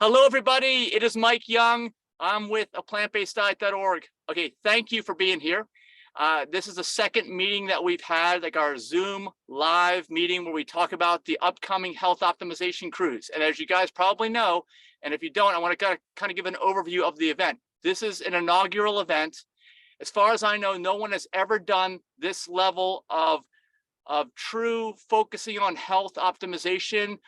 Hello, everybody. It is Mike Young. I'm with aPlantBasedDiet.org. Okay, thank you for being here. This is the second meeting that we've had, like our Zoom live meeting where we talk about the upcoming health optimization cruise. And as you guys probably know, and if you don't, I want to kind of give an overview of the event. This is an inaugural event. As far as I know, no one has ever done this level of true focusing on health optimization.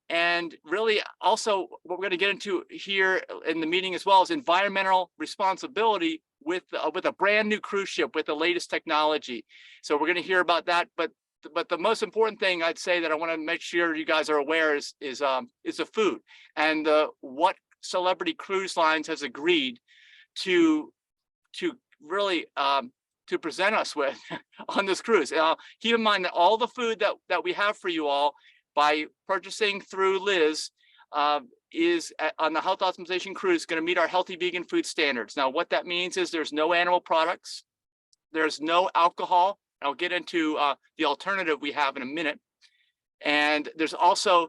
And really also what we're going to get into here in the meeting as well is environmental responsibility with a brand new cruise ship with the latest technology. So we're going to hear about that. But the most important thing I'd say that I want to make sure you guys are aware is the food and what Celebrity Cruise Lines has agreed to really to present us with on this cruise. Keep in mind that all the food that we have for you all by purchasing through Liz is on the health optimization cruise going to meet our healthy vegan food standards. Now, what that means is there's no animal products, there's no alcohol. I'll get into the alternative we have in a minute. And there's also,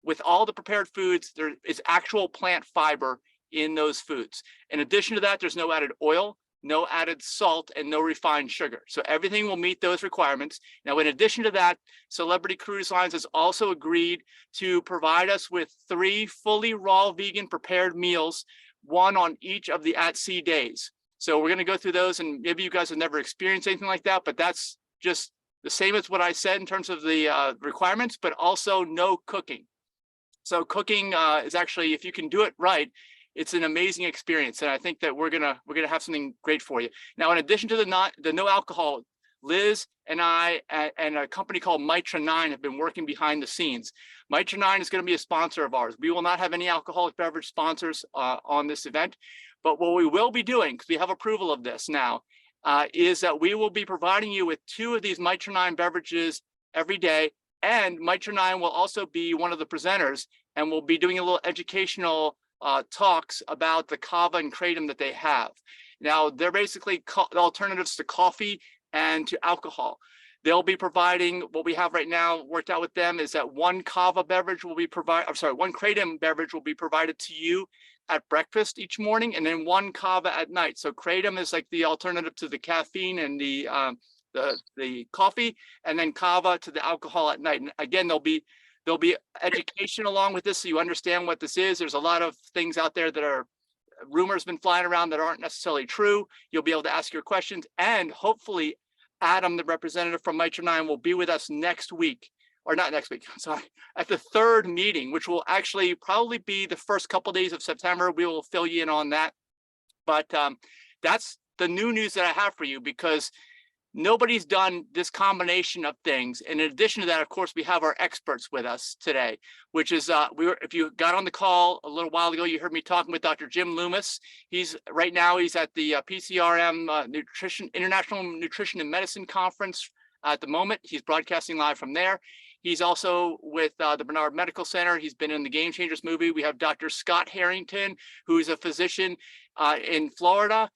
with all the prepared foods, there is actual plant fiber in those foods. In addition to that, there's no added oil, no added salt, and no refined sugar. So everything will meet those requirements. Now, in addition to that, Celebrity Cruise Lines has also agreed to provide us with 3 fully raw vegan prepared meals, 1 on each of the at-sea days. So we're going to go through those, and maybe you guys have never experienced anything like that, but that's just the same as what I said in terms of the requirements, but also no cooking. So cooking is actually, if you can do it right, it's an amazing experience, and I think that we're gonna have something great for you. Now, in addition to the no alcohol, Liz and I and a company called Mitra 9 have been working behind the scenes. Mitra 9 is going to be a sponsor of ours. We will not have any alcoholic beverage sponsors on this event, but what we will be doing, because we have approval of this now, is that we will be providing you with 2 of these Mitra 9 beverages every day, and Mitra 9 will also be one of the presenters, and we'll be doing a little educational talks about the kava and kratom that they have. Now, they're basically alternatives to coffee and to alcohol. They'll be providing what we have right now worked out with them is that 1 kava beverage will be provided, I'm sorry, 1 kratom beverage will be provided to you at breakfast each morning, and then 1 kava at night. So kratom is like the alternative to the caffeine and the coffee, and then kava to the alcohol at night. And again, there'll be education along with this, so you understand what this is. There's a lot of things out there that are rumors been flying around that aren't necessarily true. You'll be able to ask your questions, and hopefully Adam, the representative from Mitra 9, will be with us next week, or not next week, sorry, at the 3rd meeting, which will actually probably be the first couple of days of September. We will fill you in on that. But that's the new news that I have for you, because nobody's done this combination of things. And in addition to that, of course, we have our experts with us today, which is if you got on the call a little while ago, you heard me talking with Dr. Jim Loomis. He's right now he's at the PCRM International Nutrition and Medicine Conference at the moment. He's broadcasting live from there. He's also with the Bernard Medical Center. He's been in the Game Changers movie. We have Dr. Scott Harrington, who is a physician in Florida,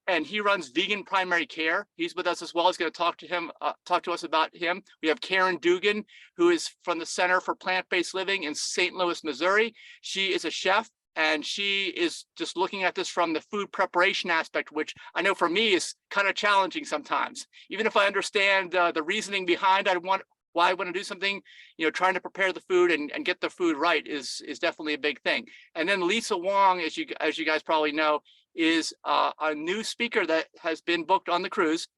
and he runs Vegan Primary Care. He's with us as well. He's going to talk to us about him. We have Karen Dugan, who is from the Center for Plant-Based Living in St. Louis, Missouri. She is a chef, and she is just looking at this from the food preparation aspect, which I know for me is kind of challenging sometimes. Even if I understand the reasoning behind why I want to do something, trying to prepare the food and get the food right is definitely a big thing. And then Lisa Wong, as you guys probably know, is a new speaker that has been booked on the cruise,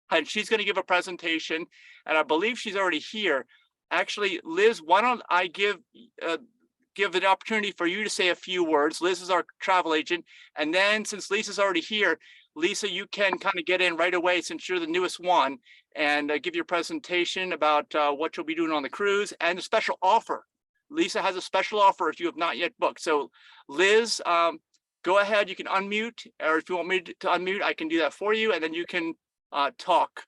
and she's going to give a presentation, and I believe she's already here. Actually, Liz, why don't I give an opportunity for you to say a few words. Liz is our travel agent, and then since Lisa's already here, Lisa, you can kind of get in right away since you're the newest one, and give your presentation about what you'll be doing on the cruise and a special offer. Lisa has a special offer if you have not yet booked. So Liz, go ahead, you can unmute, or if you want me to unmute, I can do that for you, and then you can talk.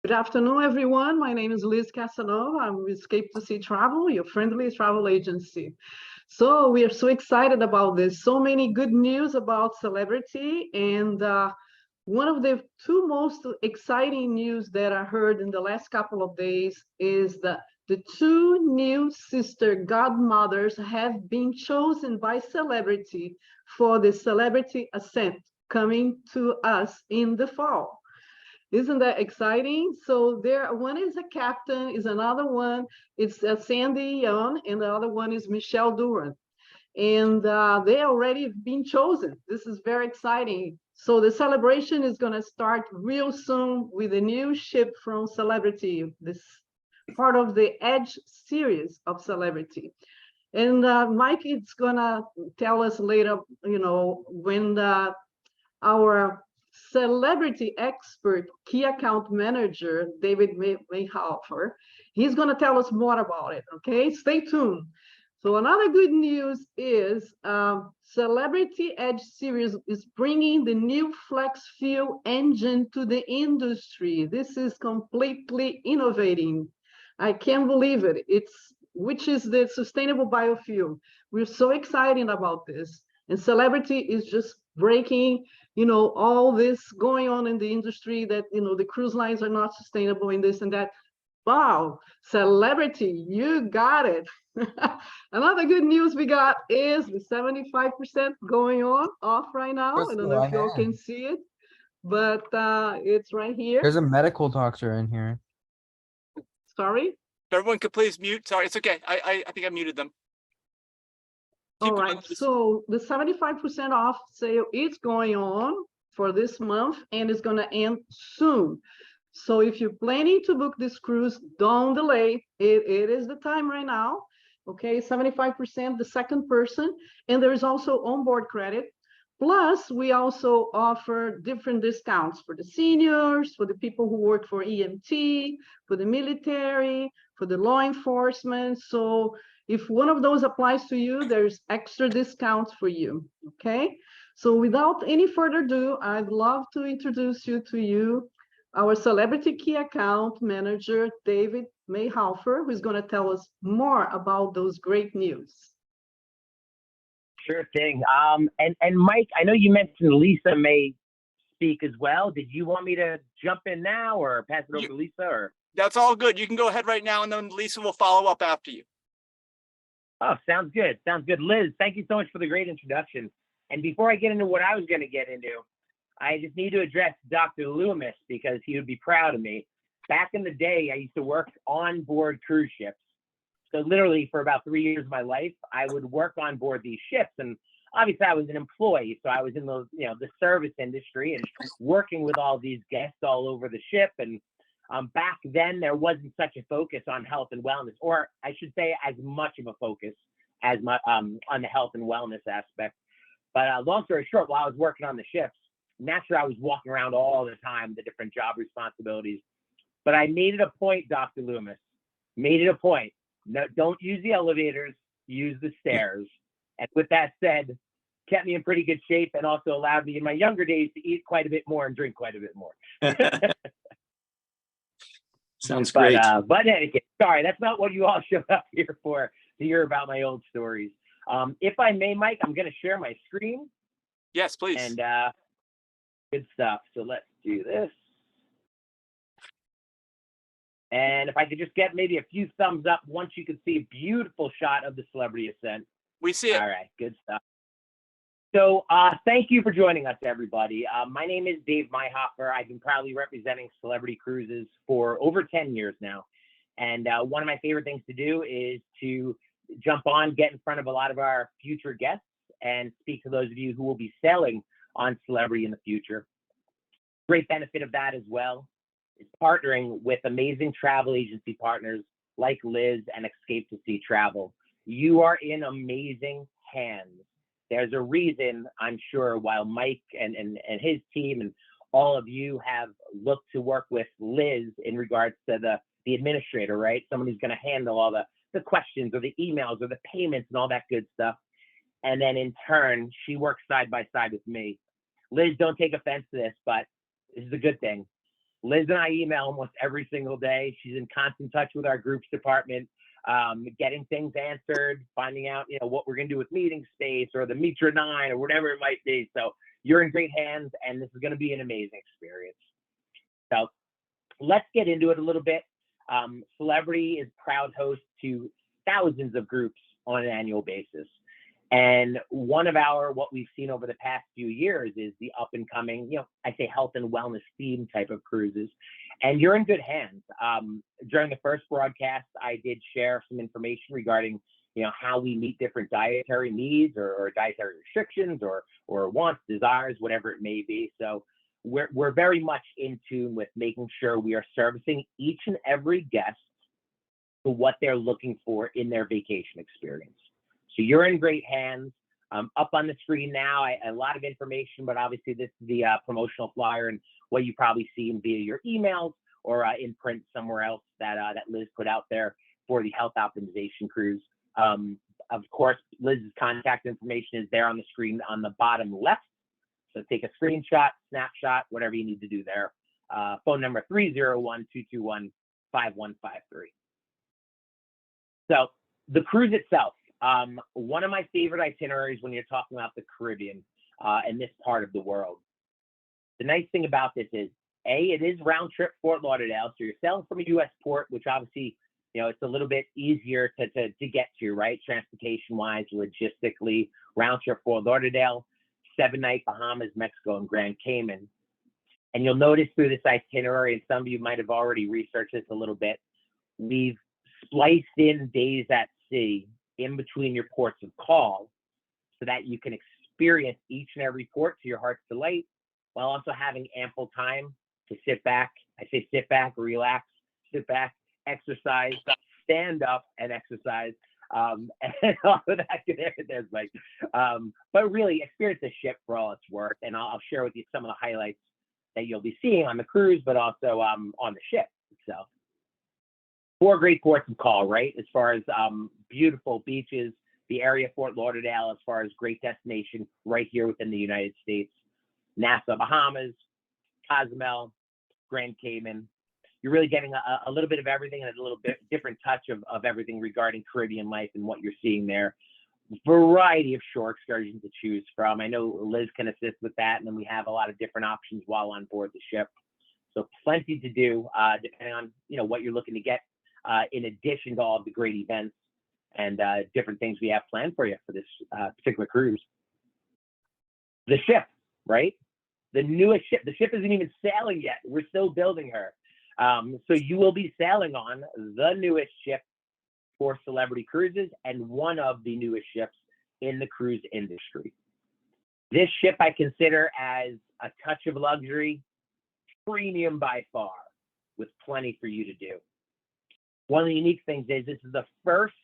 Good afternoon, everyone. My name is Liz Casanova. I'm with Escape to Sea Travel, your friendly travel agency. So we are so excited about this. So many good news about Celebrity, and one of the 2 most exciting news that I heard in the last couple of days is that the two new sister godmothers have been chosen by celebrity for the Celebrity Ascent coming to us in the fall. Isn't that exciting? So there, one is a captain, is another one, it's Sandy Young, and the other one is Michelle Durant. And they already been chosen. This is very exciting. So the celebration is going to start real soon with a new ship from Celebrity, this part of the Edge series of Celebrity. And Mike is going to tell us later, when our celebrity expert, key account manager, David Mayhofer, he's going to tell us more about it. Okay, stay tuned. So another good news is Celebrity Edge Series is bringing the new flex fuel engine to the industry. This is completely innovating. I can't believe it. Which is the sustainable biofuel. We're so excited about this. And Celebrity is just breaking, all this going on in the industry that, the cruise lines are not sustainable in this and that. Wow, Celebrity, you got it. Another good news we got is the 75% going on off right now. I don't know if you all can see it, but it's right here. There's a medical doctor in here. Sorry? If everyone could please mute. Sorry, it's okay. I think I muted them. Keep All going, right, please. so the 75% off sale is going on for this month and it's going to end soon. So if you're planning to book this cruise, don't delay. It is the time right now. Okay, 75% the second person, and there is also onboard credit. Plus, we also offer different discounts for the seniors, for the people who work for EMT, for the military, for the law enforcement. So if one of those applies to you, there's extra discounts for you. Okay, so without any further ado, I'd love to introduce you to our celebrity key account manager, David Mayhofer, who's going to tell us more about those great news. Sure thing. And Mike, I know you mentioned Lisa may speak as well. Did you want me to jump in now or pass it over to Lisa? Or? That's all good. You can go ahead right now, and then Lisa will follow up after you. Oh, sounds good. Sounds good. Liz, thank you so much for the great introduction. And before I get into what I was going to get into, I just need to address Dr. Loomis because he would be proud of me. Back in the day, I used to work on board cruise ships. So literally for about 3 years of my life, I would work on board these ships. And obviously I was an employee. So I was in the, the service industry and working with all these guests all over the ship. And back then there wasn't such a focus on health and wellness, or I should say as much of a focus as on the health and wellness aspect. But long story short, while I was working on the ships, naturally I was walking around all the time, the different job responsibilities. But I made it a point, Dr. Loomis, made it a point. No, don't use the elevators, use the stairs. And with that said, kept me in pretty good shape and also allowed me in my younger days to eat quite a bit more and drink quite a bit more. Sounds great. But anyway, sorry, that's not what you all showed up here for, to hear about my old stories. If I may, Mike, I'm going to share my screen. Yes, please. And good stuff. So let's do this. And if I could just get maybe a few thumbs up once you can see a beautiful shot of the Celebrity Ascent. We see it. All right, good stuff. So thank you for joining us, everybody. My name is Dave Mayhofer. I've been proudly representing Celebrity Cruises for over 10 years now. And one of my favorite things to do is to jump on, get in front of a lot of our future guests and speak to those of you who will be sailing on Celebrity in the future. Great benefit of that as well is partnering with amazing travel agency partners like Liz and Escape to Sea Travel. You are in amazing hands. There's a reason, I'm sure, while Mike and his team and all of you have looked to work with Liz in regards to the administrator, right? Someone who's going to handle all the questions or the emails or the payments and all that good stuff. And then in turn, she works side by side with me. Liz, don't take offense to this, but this is a good thing. Liz and I email almost every single day. She's in constant touch with our groups department, getting things answered, finding out, what we're going to do with meeting space or the Mitra 9 or whatever it might be. So you're in great hands, and this is going to be an amazing experience. So let's get into it a little bit. Celebrity is proud host to thousands of groups on an annual basis. And one of what we've seen over the past few years is the up and coming, I say health and wellness theme type of cruises. And you're in good hands. During the first broadcast, I did share some information regarding, how we meet different dietary needs or dietary restrictions or wants, desires, whatever it may be. So we're very much in tune with making sure we are servicing each and every guest to what they're looking for in their vacation experience. So you're in great hands. Up on the screen now, a lot of information, but obviously this is the promotional flyer and what you probably seen via your emails or in print somewhere else that Liz put out there for the Health Optimization Cruise. Of course, Liz's contact information is there on the screen on the bottom left. So take a screenshot, snapshot, whatever you need to do there. Phone number 301-221-5153. So the cruise itself, one of my favorite itineraries when you're talking about the Caribbean and this part of the world. The nice thing about this is, it is round trip Fort Lauderdale. So you're sailing from a U.S. port, which obviously, it's a little bit easier to get to, right? Transportation-wise, logistically, round trip Fort Lauderdale, 7-night Bahamas, Mexico, and Grand Cayman. And you'll notice through this itinerary, and some of you might have already researched this a little bit, we've spliced in days at sea in between your ports of call so that you can experience each and every port to your heart's delight while also having ample time to sit back. I say sit back, relax, sit back, exercise, stand up and exercise, and all of that. There's Mike. But really experience the ship for all it's worth. And I'll share with you some of the highlights that you'll be seeing on the cruise, but also on the ship itself. 4 great ports of call, right? As far as beautiful beaches, the area of Fort Lauderdale, as far as great destination right here within the United States. Nassau, Bahamas, Cozumel, Grand Cayman. You're really getting a little bit of everything and a little bit different touch of everything regarding Caribbean life and what you're seeing there. Variety of shore excursions to choose from. I know Liz can assist with that, and then we have a lot of different options while on board the ship. So plenty to do, depending on what you're looking to get, in addition to all of the great events and different things we have planned for you for this particular cruise. The ship, right? The newest ship. The ship isn't even sailing yet. We're still building her. So you will be sailing on the newest ship for Celebrity Cruises and one of the newest ships in the cruise industry. This ship I consider as a touch of luxury, premium by far, with plenty for you to do. One of the unique things is this is the first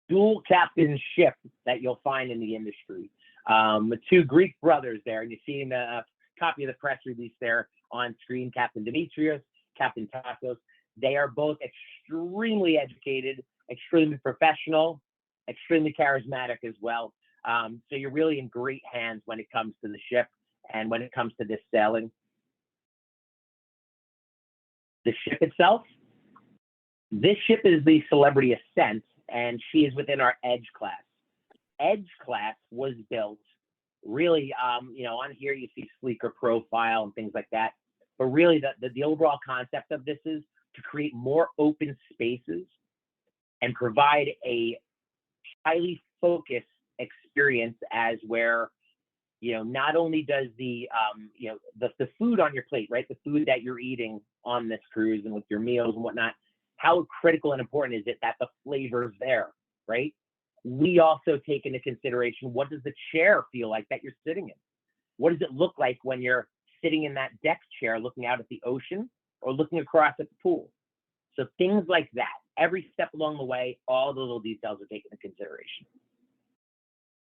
dual captain ship that you'll find in the industry. 2 Greek brothers there, and you see in a copy of the press release there on screen, Captain Demetrios, Captain Tassos. They are both extremely educated, extremely professional, extremely charismatic as well. So you're really in great hands when it comes to the ship and when it comes to this sailing. The ship itself, this ship is the Celebrity Ascent, and she is within our Edge class. Edge class was built really, on here you see sleeker profile and things like that. But really the overall concept of this is to create more open spaces and provide a highly focused experience as where, not only does the food on your plate, right? The food that you're eating on this cruise and with your meals and whatnot, how critical and important is it that the flavor's there, right? We also take into consideration, what does the chair feel like that you're sitting in? What does it look like when you're sitting in that deck chair looking out at the ocean or looking across at the pool? So things like that, every step along the way, all the little details are taken into consideration.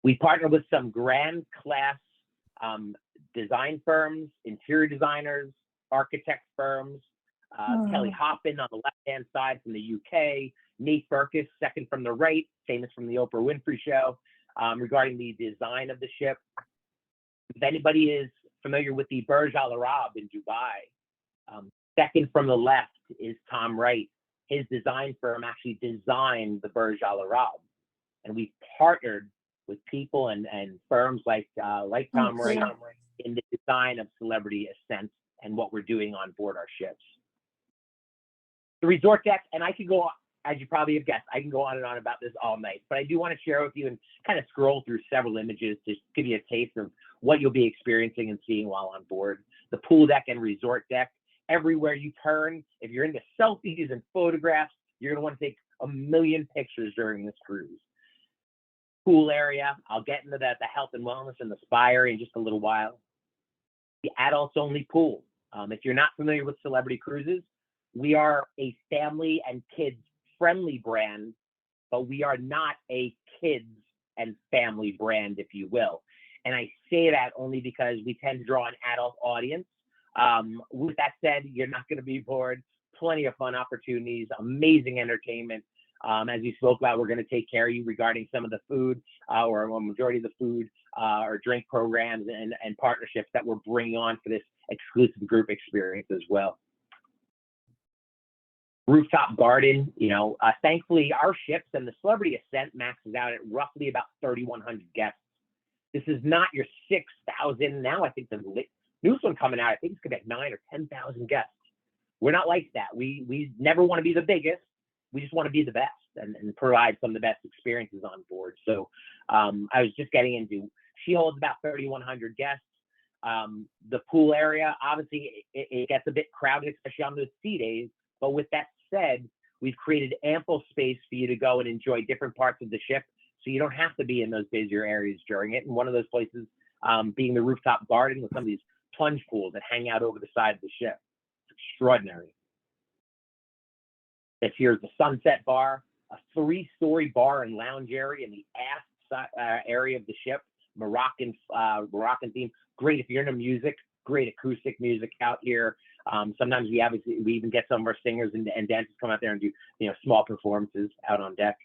We partner with some grand class design firms, interior designers, architect firms, Kelly Hoppen on the left-hand side from the UK, Nate Berkus, second from the right, famous from the Oprah Winfrey Show, regarding the design of the ship. If anybody is familiar with the Burj Al Arab in Dubai, second from the left is Tom Wright. His design firm actually designed the Burj Al Arab, and we partnered with people and firms like Tom Wright in the design of Celebrity Ascent and what we're doing on board our ships. The resort deck, and I could go on, as you probably have guessed, I can go on and on about this all night, but I do want to share with you and kind of scroll through several images to give you a taste of what you'll be experiencing and seeing while on board. The pool deck and resort deck, everywhere you turn, if you're into selfies and photographs, you're going to want to take a million pictures during this cruise. Pool area, I'll get into the health and wellness and the spa area in just a little while. The adults only pool. If you're not familiar with Celebrity Cruises, we are a family and kids friendly brand, but we are not a kids and family brand, if you will. And I say that only because we tend to draw an adult audience. With that said, you're not going to be bored. Plenty of fun opportunities, amazing entertainment. As you spoke about, we're going to take care of you regarding some of the food or a majority of the food or drink programs and partnerships that we're bringing on for this exclusive group experience as well. Rooftop garden, thankfully our ships and the Celebrity Ascent maxes out at roughly about 3,100 guests. This is not your 6,000. Now I think the newest one coming out, I think it's going to be 9,000 or 10,000 guests. We're not like that. We never want to be the biggest. We just want to be the best and provide some of the best experiences on board. So I was just getting into, she holds about 3,100 guests. The pool area, obviously it gets a bit crowded, especially on those sea days. But with that said, we've created ample space for you to go and enjoy different parts of the ship. So you don't have to be in those busier areas during it. And one of those places being the rooftop garden with some of these plunge pools that hang out over the side of the ship. It's extraordinary. Here's the sunset bar, a 3-story bar and lounge area in the aft area of the ship. Moroccan theme. Great if you're into music. Great acoustic music out here. Sometimes we even get some of our singers and dancers come out there and do small performances out on deck.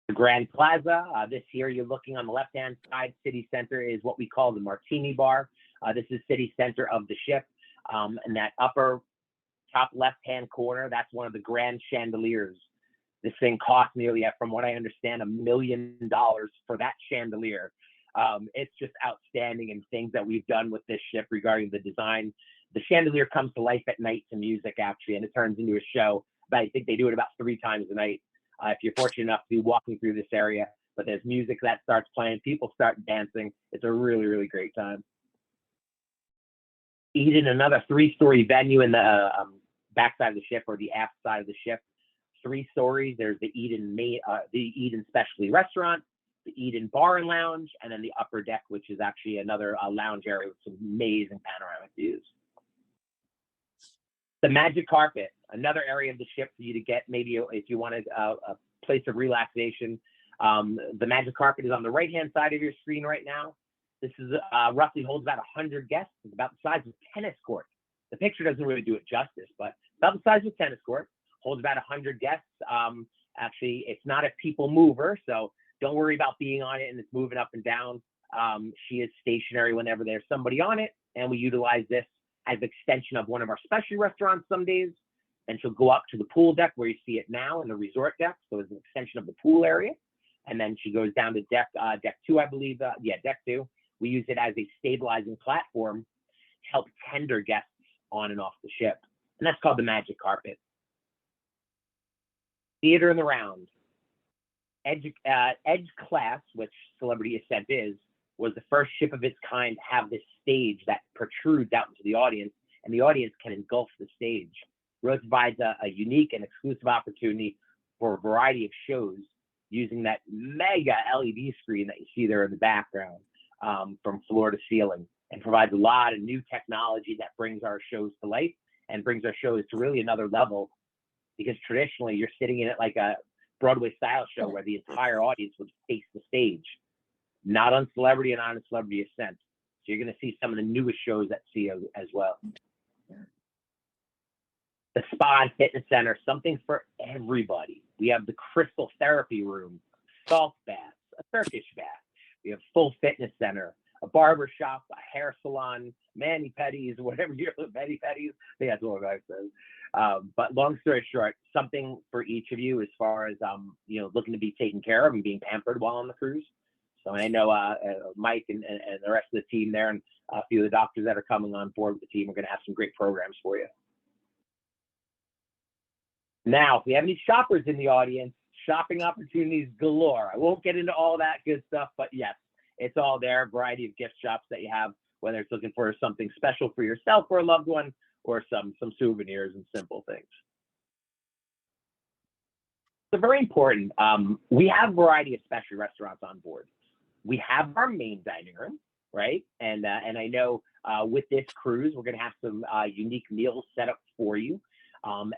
The Grand Plaza. This here you're looking on the left-hand side. City center is what we call the Martini Bar. This is city center of the ship, and that upper top left-hand corner, that's one of the grand chandeliers. This thing cost nearly, from what I understand, $1 million for that chandelier. It's just outstanding, and things that we've done with this ship regarding the design. The chandelier comes to life at night to music, actually, and it turns into a show. But I think they do it about 3 times a night. If you're fortunate enough to be walking through this area, but there's music that starts playing, people start dancing. It's a really, really great time. Eden, another 3-story venue in the backside of the ship or the aft side of the ship. 3 stories. There's the Eden Specialty Restaurant, the Eden Bar and Lounge, and then the upper deck, which is actually another lounge area with some amazing panoramic views. The Magic Carpet, another area of the ship for you to get, maybe if you wanted a place of relaxation. The Magic Carpet is on the right-hand side of your screen right now. This is roughly holds about 100 guests. It's about the size of a tennis court. The picture doesn't really do it justice, but about the size of a tennis court. Holds about 100 guests. Actually, it's not a people mover, so don't worry about being on it and it's moving up and down. She is stationary whenever there's somebody on it, and we utilize this as an extension of one of our specialty restaurants some days. And she'll go up to the pool deck where you see it now in the resort deck. So it's an extension of the pool area. And then she goes down to deck 2, I believe. Deck 2. We use it as a stabilizing platform to help tender guests on and off the ship. And that's called the Magic Carpet. Theater in the Round. Edge Class, which Celebrity Ascent is, was the first ship of its kind to have this stage that protrudes out into the audience, and the audience can engulf the stage. Really provides a unique and exclusive opportunity for a variety of shows using that mega LED screen that you see there in the background from floor to ceiling, and provides a lot of new technology that brings our shows to life and brings our shows to really another level, because traditionally you're sitting in it like a Broadway style show where the entire audience would face the stage. Not on Celebrity and on Celebrity Ascent. So you're going to see some of the newest shows at sea as well. The Spa and Fitness Center, something for everybody. We have the Crystal Therapy Room, salt baths, a Turkish bath. We have full fitness center, a barber shop, a hair salon, mani-pedis, whatever you're, mani-pedis. I think that's what I said. But long story short, something for each of you as far as looking to be taken care of and being pampered while on the cruise. So I know Mike and the rest of the team there, and a few of the doctors that are coming on board with the team are going to have some great programs for you. Now, if we have any shoppers in the audience, shopping opportunities galore. I won't get into all that good stuff, but yes, it's all there. A variety of gift shops that you have, whether it's looking for something special for yourself or a loved one, or some souvenirs and simple things. So very important. We have a variety of specialty restaurants on board. We have our main dining room, right? And I know with this cruise, we're going to have some unique meals set up for you.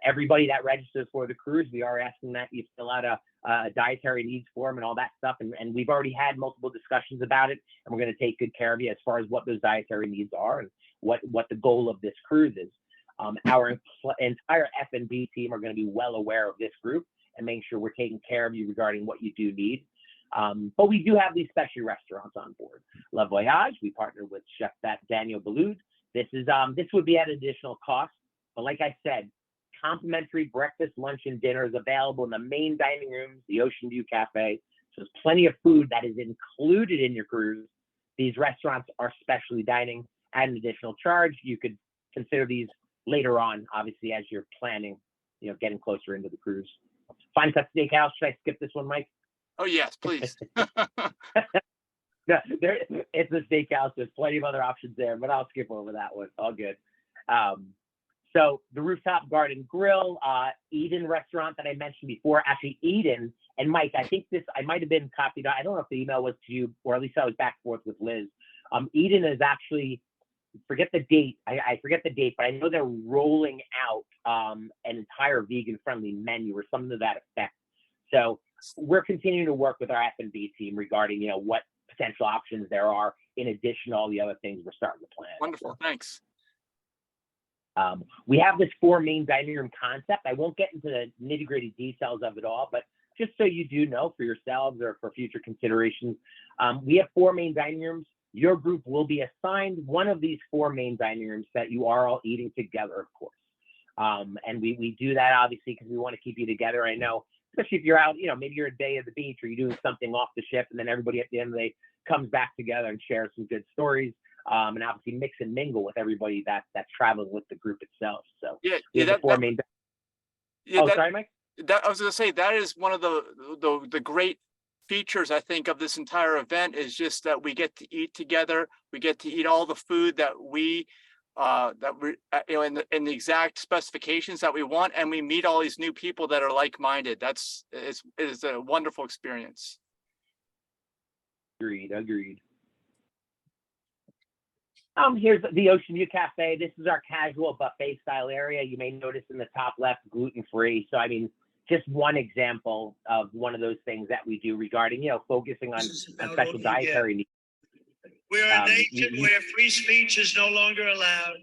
Everybody that registers for the cruise, we are asking that you fill out a dietary needs form and all that stuff. And we've already had multiple discussions about it, and we're going to take good care of you as far as what those dietary needs are and what the goal of this cruise is. Our entire F&B team are going to be well aware of this group and making sure we're taking care of you regarding what you do need. But we do have these specialty restaurants on board. La Voyage, we partner with Chef Daniel Balud. This would be at additional cost, but like I said, complimentary breakfast, lunch, and dinner is available in the main dining rooms, the Ocean View Cafe. So there's plenty of food that is included in your cruise. These restaurants are specialty dining at an additional charge. You could consider these later on, obviously, as you're planning, getting closer into the cruise. Fine Cut Steakhouse. Should I skip this one, Mike? Oh, yes, please. No, it's a steakhouse. There's plenty of other options there, but I'll skip over that one. All good. So the Rooftop Garden Grill, Eden restaurant that I mentioned before, actually Eden, and Mike, I think I might have been copied. I don't know if the email was to you, or at least I was back and forth with Liz. Eden is actually, forget the date. I forget the date, but I know they're rolling out an entire vegan-friendly menu or something to that effect. So we're continuing to work with our F&B team regarding, what potential options there are in addition to all the other things we're starting to plan. Wonderful, thanks. We have this 4 main dining room concept. I won't get into the nitty-gritty details of it all, but just so you do know for yourselves or for future considerations, we have 4 main dining rooms. Your group will be assigned one of these 4 main dining rooms that you are all eating together, of course. And we do that obviously because we want to keep you together. I know, especially if you're out, maybe you're a day at the beach or you're doing something off the ship, and then everybody at the end of the day comes back together and shares some good stories. And obviously mix and mingle with everybody that's traveling with the group itself. So sorry, Mike. I was going to say that is one of the great features, I think, of this entire event is just that we get to eat together. We get to eat all the food that we in the exact specifications that we want, and we meet all these new people that are like-minded. It is a wonderful experience. Agreed. Here's the Ocean View Cafe. This is our casual buffet style area. You may notice in the top left, gluten-free. So, I mean, just one example of one of those things that we do regarding, focusing on special dietary needs. We're a nation where free speech is no longer allowed,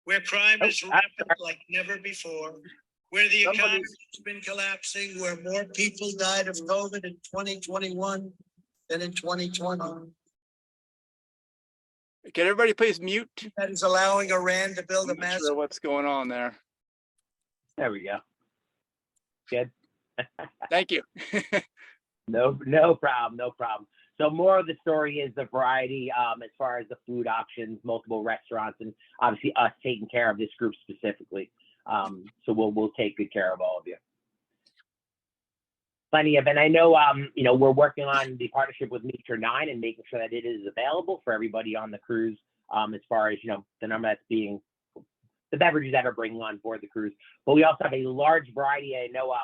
where crime is rampant like never before, where the economy has been collapsing, where more people died of COVID in 2021 than in 2020. Can everybody please mute? That is allowing Iran to build a I'm not massive. sure what's going on there. There we go. Good. Thank you. No problem. So more of the story is the variety as far as the food options, multiple restaurants, and obviously us taking care of this group specifically. So we'll take good care of all of you. Plenty of, and I know, we're working on the partnership with Meet Your 9 and making sure that it is available for everybody on the cruise, as far as, the number that's being, the beverages that are bringing on board the cruise. But we also have a large variety. I know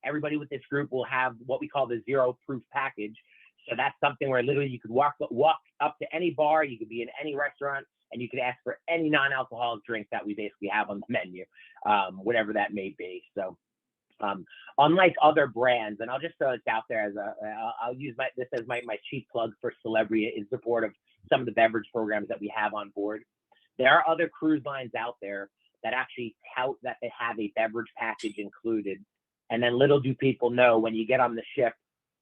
everybody with this group will have what we call the zero proof package. So that's something where literally you could walk up to any bar, you could be in any restaurant, and you could ask for any non-alcoholic drink that we basically have on the menu, whatever that may be. So unlike other brands, and I'll just throw this out there as I'll use this as my cheap plug for Celebrity in support of some of the beverage programs that we have on board. There are other cruise lines out there that actually tout that they have a beverage package included. And then little do people know, when you get on the ship,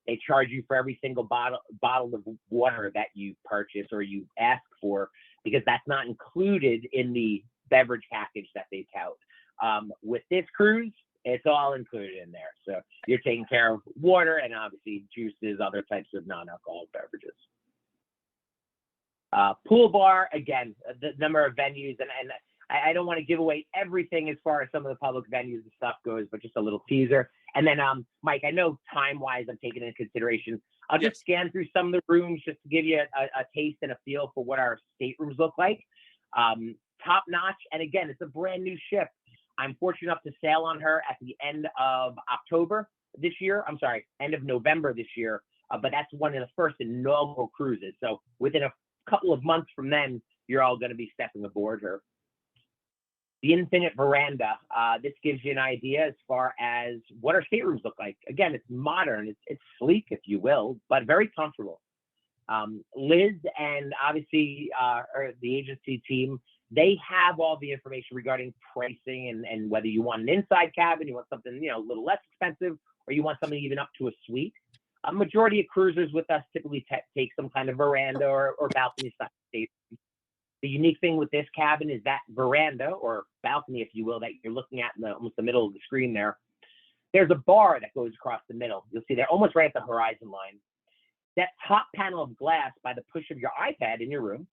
they charge you for every single bottle of water that you purchase or you ask for, because that's not included in the beverage package that they tout. With this cruise, it's all included in there. So you're taking care of water and obviously juices, other types of non-alcoholic beverages. Pool bar, again, the number of venues, and I don't want to give away everything as far as some of the public venues and stuff goes, but just a little teaser. And then, Mike, I know time-wise I'm taking into consideration. I'll just scan through some of the rooms just to give you a taste and a feel for what our staterooms look like. Top notch. And again, it's a brand new ship. I'm fortunate enough to sail on her at the end of October this year. I'm sorry, end of November this year. But that's one of the first inaugural cruises. So within a couple of months from then, you're all going to be stepping aboard her. The infinite veranda. This gives you an idea as far as what our staterooms look like. Again, it's modern, it's sleek, if you will, but very comfortable. Liz and obviously the agency team, they have all the information regarding pricing and whether you want an inside cabin, you want something a little less expensive, or you want something even up to a suite. A majority of cruisers with us typically take some kind of veranda or balcony side stateroom. The unique thing with this cabin is that veranda or balcony, if you will, that you're looking at in almost the middle of the screen there. There's a bar that goes across the middle. You'll see they're almost right at the horizon line. That top panel of glass, by the push of your iPad in your room,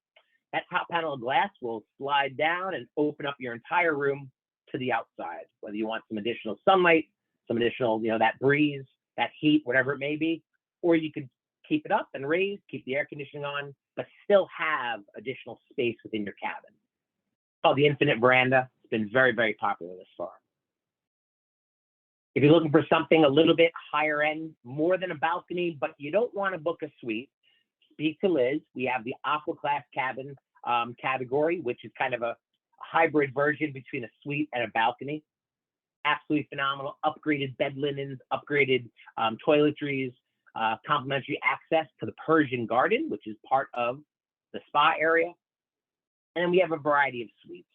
that top panel of glass will slide down and open up your entire room to the outside. Whether you want some additional sunlight, some additional, that breeze, that heat, whatever it may be, or you could keep it up and raise, keep the air conditioning on, but still have additional space within your cabin. It's called the Infinite Veranda. It's been very, very popular this far. If you're looking for something a little bit higher end, more than a balcony, but you don't want to book a suite, speak to Liz. We have the Aqua Class cabin category, which is kind of a hybrid version between a suite and a balcony. Absolutely phenomenal. Upgraded bed linens, upgraded toiletries, complimentary access to the Persian garden, which is part of the spa area. And then we have a variety of suites.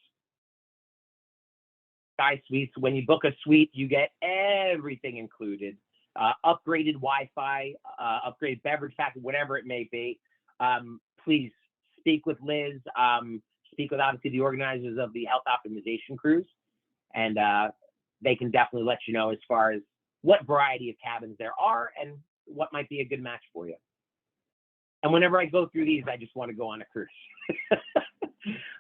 Sky suites, when you book a suite, you get everything included. Upgraded Wi-Fi, upgraded beverage package, whatever it may be. Please speak with Liz, speak with obviously the organizers of the Health Optimization Cruise, and they can definitely let you know as far as what variety of cabins there are and what might be a good match for you. And whenever I go through these, I just want to go on a cruise.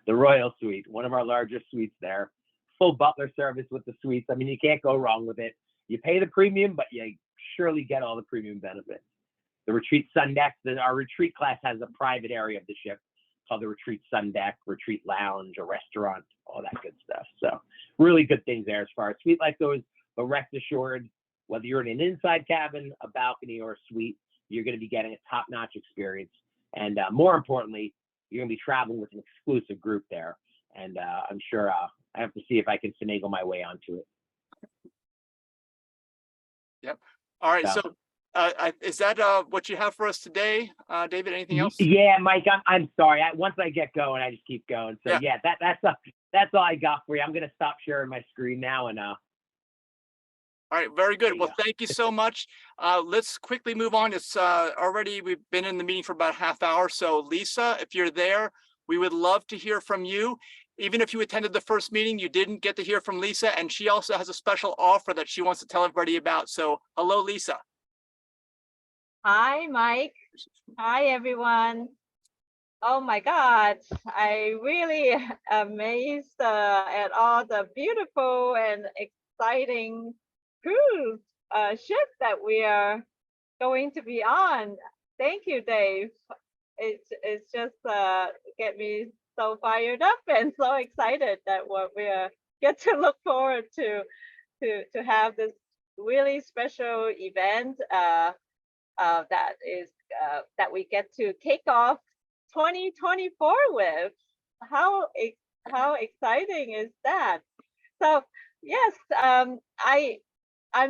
The Royal Suite, one of our largest suites there. Full butler service with the suites. I mean, you can't go wrong with it. You pay the premium, but you surely get all the premium benefits. The Retreat Sun Deck, our retreat class has a private area of the ship called the Retreat Sun Deck, Retreat Lounge, a restaurant, all that good stuff. So really good things there as far as suite life goes, but rest assured, whether you're in an inside cabin, a balcony, or a suite, you're going to be getting a top-notch experience. And more importantly, you're going to be traveling with an exclusive group there. And I'm sure I have to see if I can finagle my way onto it. Yep. All right. So is that what you have for us today, David? Anything else? Yeah, Mike, I'm sorry. Once I get going, I just keep going. So yeah, that's all I got for you. I'm going to stop sharing my screen now and all right, very good. Well, thank you so much. Let's quickly move on. It's already, we've been in the meeting for about a half hour. So Lisa, if you're there, we would love to hear from you. Even if you attended the first meeting, you didn't get to hear from Lisa, and she also has a special offer that she wants to tell everybody about. So hello, Lisa. Hi, Mike. Hi, everyone. Oh my God, I really amazed at all the beautiful and exciting cruise ship that we are going to be on. Thank you, Dave. It's just get me so fired up and so excited that what we get to look forward to have this really special event that we get to kick off 2024 with. How exciting is that? So yes, I'm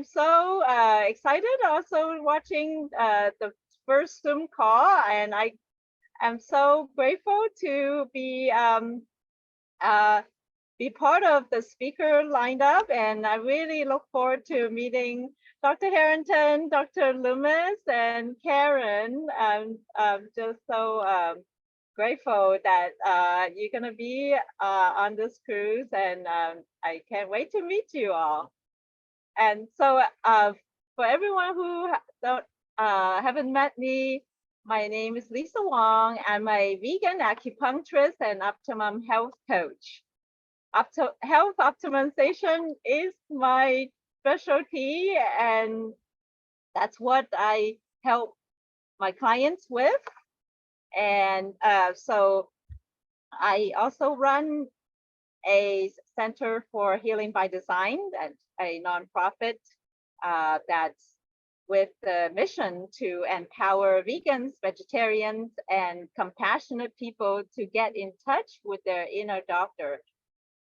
so excited also watching the first Zoom call, and I am so grateful to be part of the speaker lineup, and I really look forward to meeting Dr. Harrington, Dr. Loomis, and Karen. I'm just so grateful that you're going to be on this cruise, and I can't wait to meet you all. And so for everyone who haven't met me, my name is Lisa Wong. I'm a vegan acupuncturist and optimum health coach. health optimization is my specialty, and that's what I help my clients with. And so I also run a Center for Healing by Design, that's a nonprofit that's with the mission to empower vegans, vegetarians, and compassionate people to get in touch with their inner doctor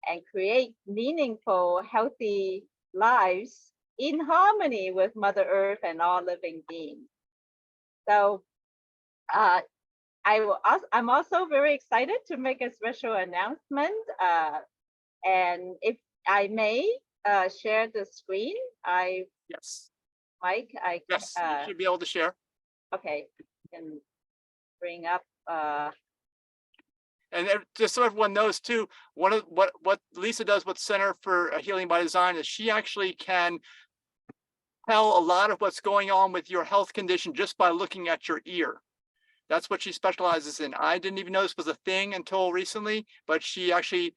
and create meaningful, healthy lives in harmony with Mother Earth and all living beings. So I'm also very excited to make a special announcement. And if I may share the screen, Yes. Mike, Yes, you should be able to share. okay, can bring up. And just so everyone knows too, one of what Lisa does with Center for Healing by Design is she actually can tell a lot of what's going on with your health condition just by looking at your ear. That's what she specializes in. I didn't even know this was a thing until recently, but she actually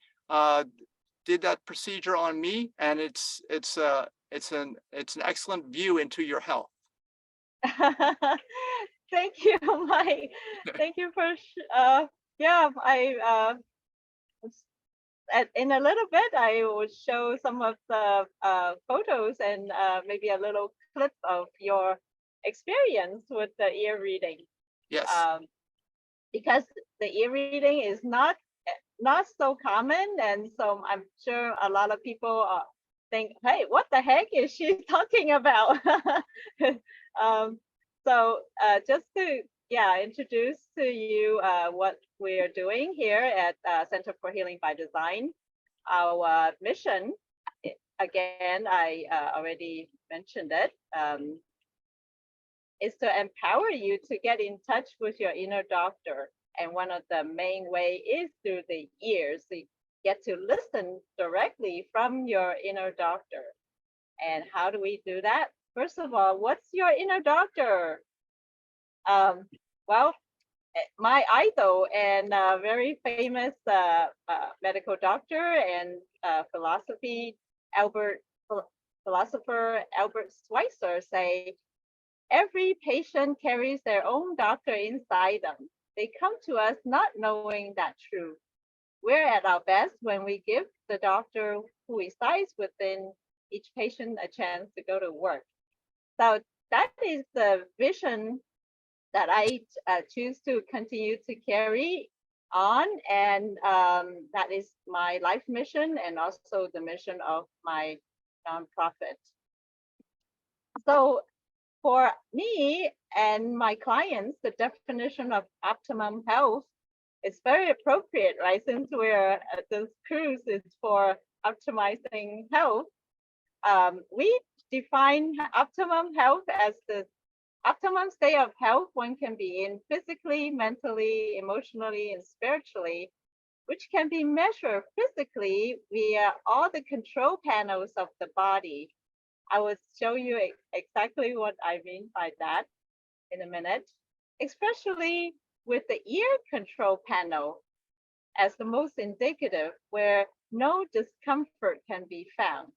did that procedure on me, and it's an excellent view into your health. Thank you, Mike. Thank you for yeah. In a little bit, I will show some of the photos and maybe a little clip of your experience with the ear reading. Yes. Because the ear reading is not so common, and so I'm sure a lot of people think, hey, what the heck is she talking about? So just to introduce to you what we're doing here at Center for Healing by Design. Our mission, again, I already mentioned it, is to empower you to get in touch with your inner doctor. And one of the main way is through the ears. So you get to listen directly from your inner doctor. And how do we do that? First of all, what's your inner doctor? Well, my idol and very famous medical doctor and philosopher Albert Schweitzer say, every patient carries their own doctor inside them. They come to us not knowing that truth. We're at our best when we give the doctor who resides within each patient a chance to go to work. So that is the vision that I choose to continue to carry on, and that is my life mission and also the mission of my nonprofit. So for me and my clients, the definition of optimum health is very appropriate, right? Since this cruise is for optimizing health, we define optimum health as the optimum state of health one can be in physically, mentally, emotionally, and spiritually, which can be measured physically via all the control panels of the body. I will show you exactly what I mean by that in a minute, especially with the ear control panel as the most indicative, where no discomfort can be found.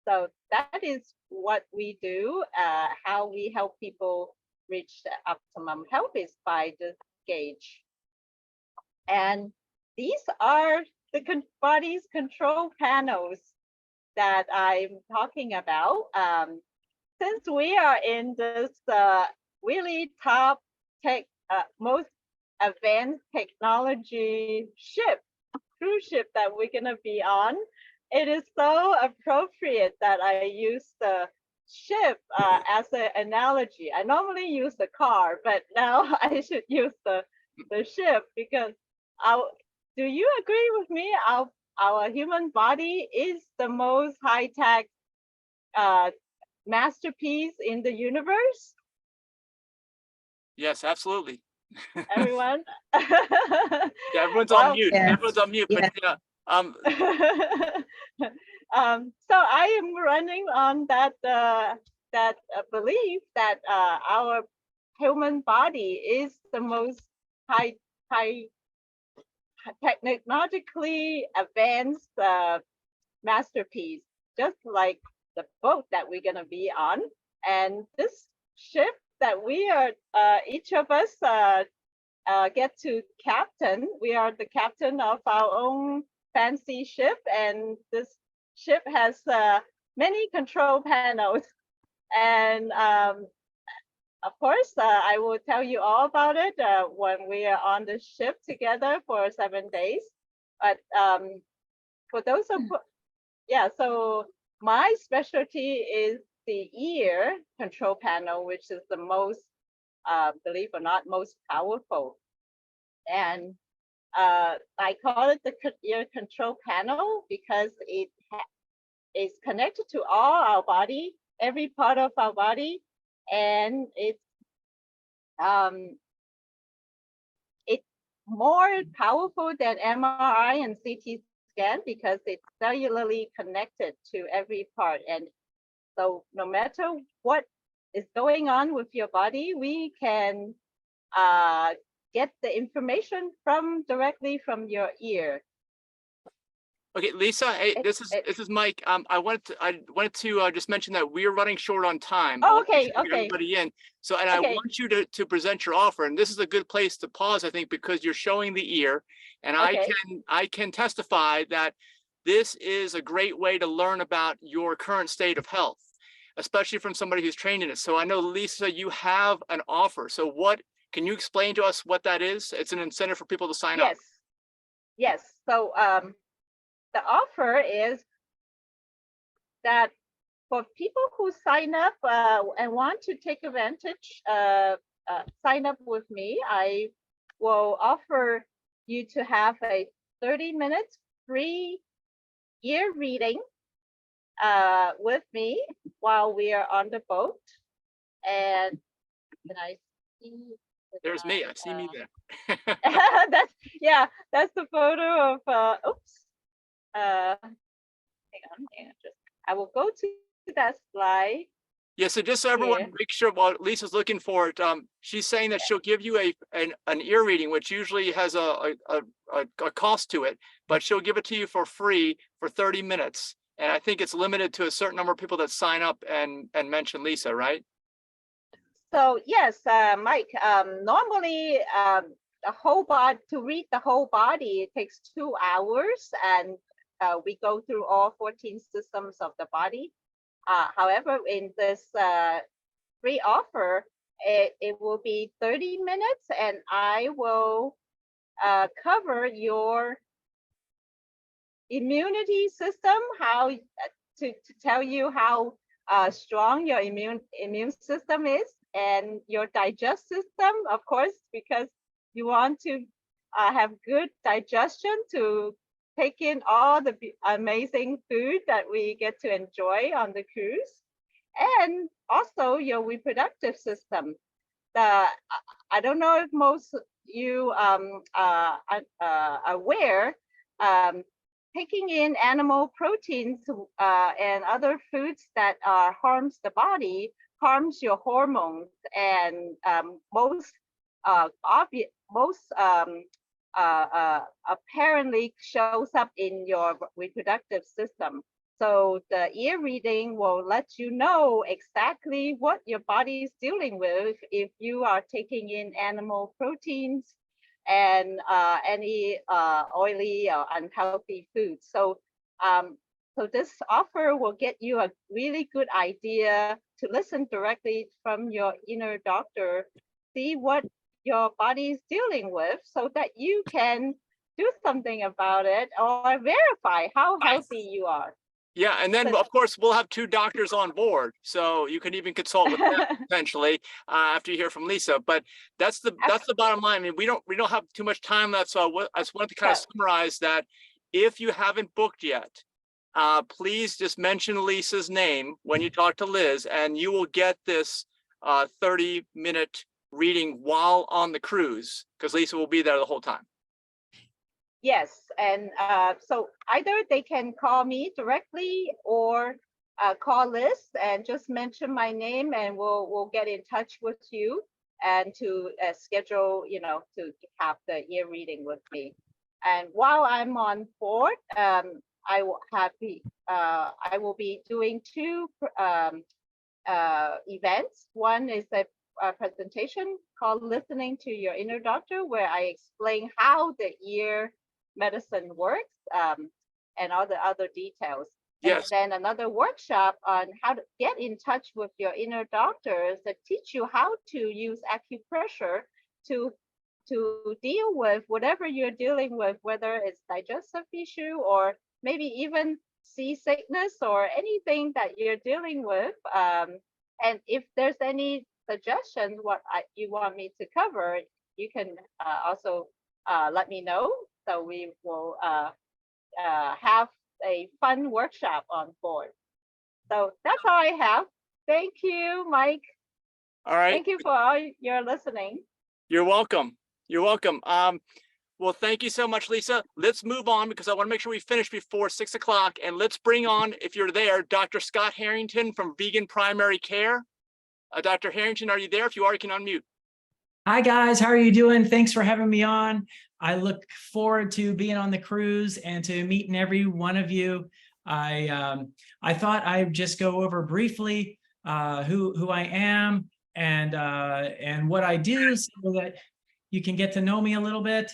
So that is what we do, how we help people reach the optimum health is by this gauge. And these are the body's control panels that I'm talking about. Since we are in this really top tech, most advanced technology cruise ship that we're gonna be on, it is so appropriate that I use the ship as an analogy. I normally use the car, but now I should use the ship because do you agree with me? Our human body is the most high-tech masterpiece in the universe. Yes, absolutely. Everyone? Yeah, everyone's Well, on mute. Yes. Everyone's on mute, but yeah. So I am running on that belief that our human body is the most high technologically advanced masterpiece, just like the boat that we're gonna be on. And this ship that we are, each of us get to captain. We are the captain of our own fancy ship, and this ship has many control panels. And of course, I will tell you all about it when we are on the ship together for 7 days. But for those of, yeah, so my specialty is the ear control panel, which is the most, believe it or not, most powerful. And I call it the ear control panel because it is connected to all our body, every part of our body, and it's more powerful than MRI and CT scan because it's cellularly connected to every part. And so no matter what is going on with your body, we can get the information directly from your ear. Okay, Lisa, hey, this is Mike. I wanted to just mention that we're running short on time. Oh, okay, Get everybody in. So, and I want you to present your offer, and this is a good place to pause, I think, because you're showing the ear, and I can testify that this is a great way to learn about your current state of health, especially from somebody who's trained in it. So I know, Lisa, you have an offer. So can you explain to us what that is? It's an incentive for people to sign up. Yes. So the offer is that for people who sign up and want to take advantage, sign up with me, I will offer you to have a 30 minutes free ear reading with me while we are on the boat. And can I see? There's me. I see me there. That's the photo of, oops. Hang on, I will go to that slide. Yeah, so just so everyone make sure while Lisa's looking for it, she's saying that she'll give you an ear reading, which usually has a cost to it, but she'll give it to you for free for 30 minutes. And I think it's limited to a certain number of people that sign up and mention Lisa, right? So yes, Mike, normally the whole body, to read the whole body, it takes 2 hours, and we go through all 14 systems of the body. However, in this free offer, it will be 30 minutes, and I will cover your immunity system, how to tell you how strong your immune system is, and your digest system, of course, because you want to have good digestion to take in all the amazing food that we get to enjoy on the cruise, and also your reproductive system. I don't know if most you are aware, taking in animal proteins and other foods that harms the body harms your hormones, and most apparently shows up in your reproductive system. So the ear reading will let you know exactly what your body is dealing with if you are taking in animal proteins and any oily or unhealthy foods. So so this offer will get you a really good idea to listen directly from your inner doctor, see what your body is dealing with, so that you can do something about it or verify how healthy you are. Yeah, and then of course we'll have 2 doctors on board, so you can even consult with them potentially after you hear from Lisa. But that's the bottom line. I mean, we don't have too much time left, so I just wanted to kind of summarize that. If you haven't booked yet, please just mention Lisa's name when you talk to Liz, and you will get this 30-minute reading while on the cruise, because Lisa will be there the whole time. Yes, and so either they can call me directly or call Liz and just mention my name, and we'll get in touch with you and to schedule, to have the ear reading with me. And while I'm on board, I will be doing two events. One is a presentation called Listening to Your Inner Doctor, where I explain how the ear medicine works and all the other details. Yes. And then another workshop on how to get in touch with your inner doctors that teach you how to use acupressure to deal with whatever you're dealing with, whether it's digestive issue or maybe even seasickness or anything that you're dealing with. And if there's any suggestions you want me to cover, you can also let me know. So we will have a fun workshop on board. So that's all I have. Thank you, Mike. All right. Thank you for all your listening. You're welcome. You're welcome. Well, thank you so much, Lisa. Let's move on because I want to make sure we finish before 6 o'clock. And let's bring on, if you're there, Dr. Scott Harrington from Vegan Primary Care. Dr. Harrington, are you there? If you are, you can unmute. Hi, guys. How are you doing? Thanks for having me on. I look forward to being on the cruise and to meeting every one of you. I thought I'd just go over briefly who I am and what I do so that you can get to know me a little bit.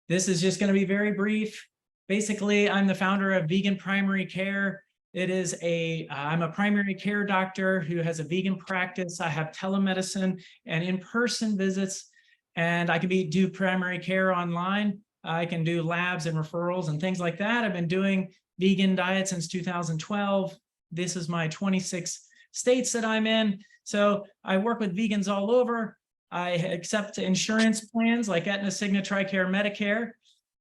This is just going to be very brief. Basically, I'm the founder of Vegan Primary Care. I'm a primary care doctor who has a vegan practice. I have telemedicine and in-person visits, and I can do primary care online. I can do labs and referrals and things like that. I've been doing vegan diet since 2012. This is my 26 states that I'm in. So I work with vegans all over. I accept insurance plans like Aetna, Cigna, TRICARE, Medicare.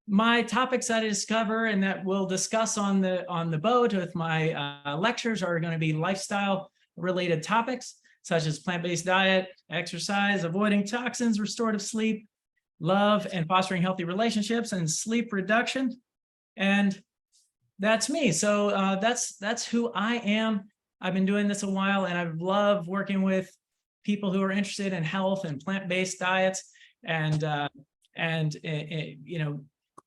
My topics that I discover and that we'll discuss on the boat with my lectures are going to be lifestyle related topics such as plant-based diet, exercise, avoiding toxins, restorative sleep, love and fostering healthy relationships, and sleep reduction. And that's me. So that's who I am. I've been doing this a while, and I love working with people who are interested in health and plant-based diets and you know,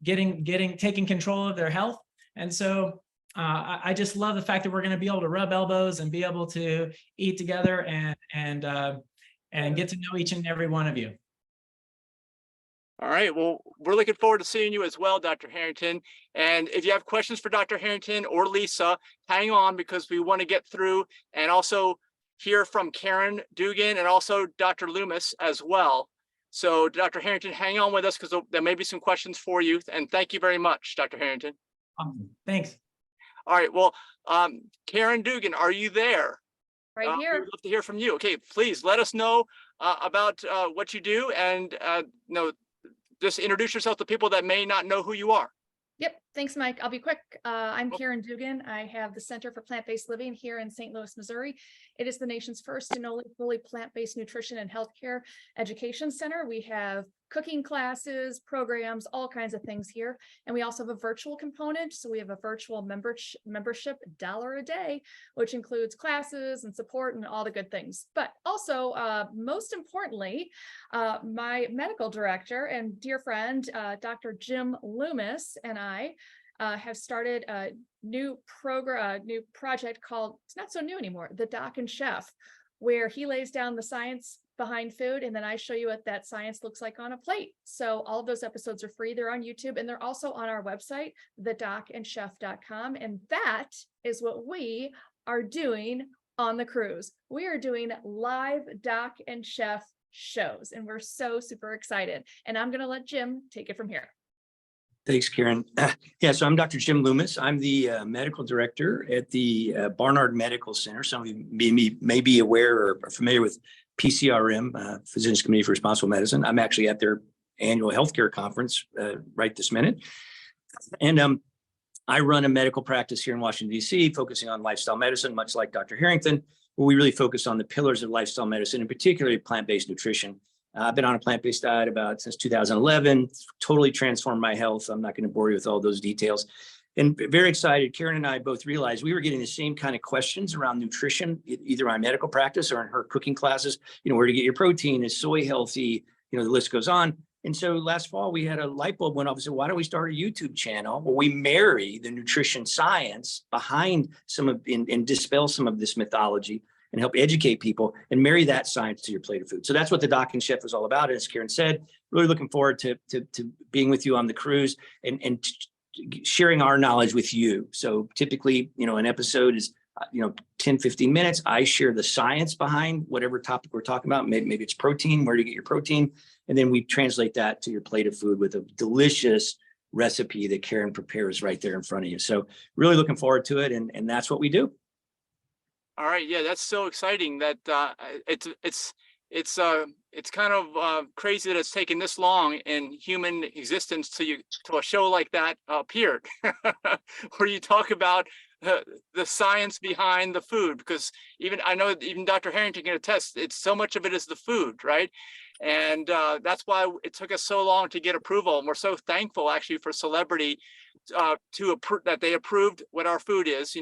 taking control of their health. And so I just love the fact that we're going to be able to rub elbows and be able to eat together and get to know each and every one of you. All right. Well, we're looking forward to seeing you as well, Dr. Harrington. And if you have questions for Dr. Harrington or Lisa, hang on because we want to get through and also hear from Karen Dugan and also Dr. Loomis as well. So Dr. Harrington, hang on with us because there may be some questions for you. And thank you very much, Dr. Harrington. Awesome. Thanks. All right. Well, Karen Dugan, are you there? Right here. We'd love to hear from you. Okay, please let us know about what you do and just introduce yourself to people that may not know who you are. Yep. Thanks, Mike. I'll be quick. I'm Karen Dugan. I have the Center for Plant-Based Living here in St. Louis, Missouri. It is the nation's first and only fully plant-based nutrition and healthcare education center. We have cooking classes, programs, all kinds of things here. And we also have a virtual component. So we have a virtual membership $1 a day, which includes classes and support and all the good things. But also, most importantly, my medical director and dear friend, Dr. Jim Loomis, and I have started a new project called, it's not so new anymore, The Doc and Chef, where he lays down the science behind food and then I show you what that science looks like on a plate. So all of those episodes are free. They're on YouTube and they're also on our website, thedocandchef.com. And that is what we are doing on the cruise. We are doing live Doc and Chef shows and we're so super excited. And I'm going to let Jim take it from here. Thanks, Karen. Yeah, so I'm Dr. Jim Loomis. I'm the medical director at the Barnard Medical Center. Some of you may be aware or are familiar with PCRM, Physicians Committee for Responsible Medicine. I'm actually at their annual healthcare conference right this minute. And I run a medical practice here in Washington, D.C., focusing on lifestyle medicine, much like Dr. Harrington, where we really focus on the pillars of lifestyle medicine, and particularly plant-based nutrition. I've been on a plant-based diet since 2011, totally transformed my health. I'm not going to bore you with all those details. And very excited, Karen and I both realized we were getting the same kind of questions around nutrition, either on medical practice or in her cooking classes. You know, where to get your protein, is soy healthy? You know, the list goes on. And so last fall, we had a light bulb went off and said, why don't we start a YouTube channel where we marry the nutrition science behind some of and dispel some of this mythology and help educate people and marry that science to your plate of food. So that's what the Doc and Chef is all about. And as Karen said, really looking forward to being with you on the cruise and sharing our knowledge with you. So typically, an episode is 10, 15 minutes. I share the science behind whatever topic we're talking about. Maybe it's protein, where to get your protein. And then we translate that to your plate of food with a delicious recipe that Karen prepares right there in front of you. So really looking forward to it. And that's what we do. All right. Yeah, that's so exciting that it's kind of crazy that it's taken this long in human existence to a show like that appeared, where you talk about the science behind the food, because I know even Dr. Harrington can attest, it's so much of it is the food, right? And that's why it took us so long to get approval. And we're so thankful actually for Celebrity that they approved what our food is,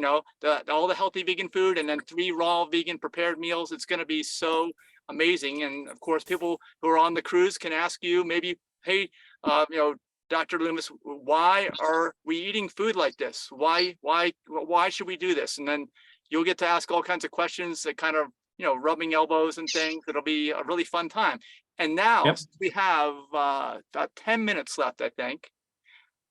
all the healthy vegan food, and then 3 raw vegan prepared meals. It's going to be so amazing. And of course, people who are on the cruise can ask you maybe, hey, Dr. Loomis, why are we eating food like this? Why should we do this? And then you'll get to ask all kinds of questions that kind of, rubbing elbows and things. It'll be a really fun time. And now we have about 10 minutes left, I think.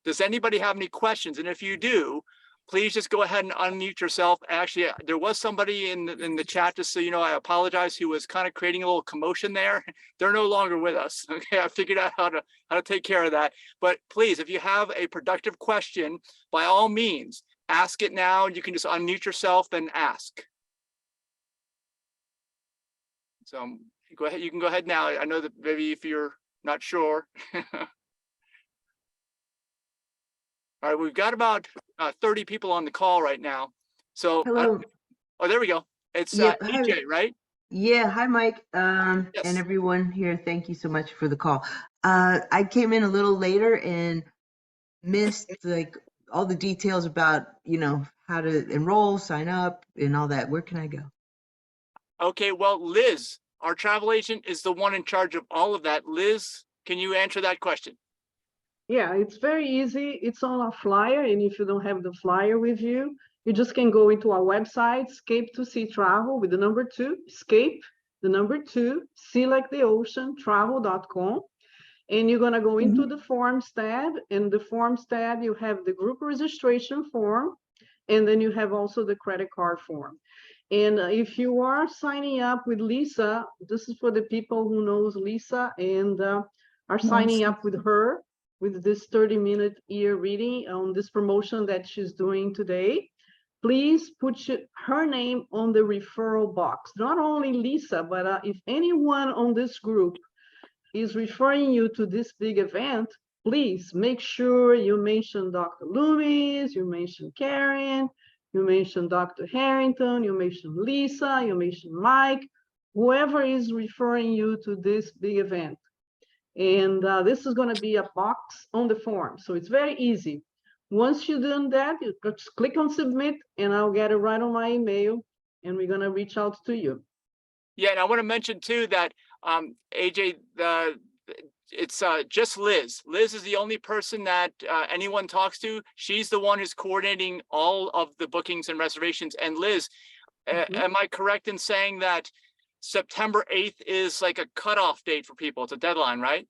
Does anybody have any questions? And if you do, please just go ahead and unmute yourself. Actually, there was somebody in the chat, just so you know, I apologize, who was kind of creating a little commotion there. They're no longer with us. Okay, I figured out how to take care of that. But please, if you have a productive question, by all means, ask it now. You can just unmute yourself and ask. So go ahead. You can go ahead now. I know that maybe if you're not sure. All right, we've got about 30 people on the call right now. So, hello. Oh, there we go. It's Yep, EJ, right? Yeah, hi, Mike, Yes. and everyone here. Thank you so much for the call. I came in a little later and missed all the details about, how to enroll, sign up, and all that. Where can I go? Okay, well, Liz, our travel agent, is the one in charge of all of that. Liz, can you answer that question? Yeah, it's very easy. It's on a flyer, and if you don't have the flyer with you, you just can go into our website, Escape to Sea Travel with the number 2, escape, the number 2, sea like the ocean, travel.com. And you're gonna go into the Forms tab. In the Forms tab, you have the group registration form, and then you have also the credit card form. And if you are signing up with Lisa, this is for the people who knows Lisa and are signing up with her with this 30-minute ear reading on this promotion that she's doing today. Please put her name on the referral box. Not only Lisa, but if anyone on this group is referring you to this big event, please make sure you mention Dr. Loomis, you mention Karen, you mention Dr. Harrington, you mention Lisa, you mention Mike, whoever is referring you to this big event. And this is going to be a box on the form. So it's very easy. Once you've done that, you just click on submit and I'll get it right on my email and we're going to reach out to you. Yeah, and I want to mention too that AJ, it's just Liz. Liz is the only person that anyone talks to. She's the one who's coordinating all of the bookings and reservations. And Liz, am I correct in saying that September 8th is like a cutoff date for people? It's a deadline, right?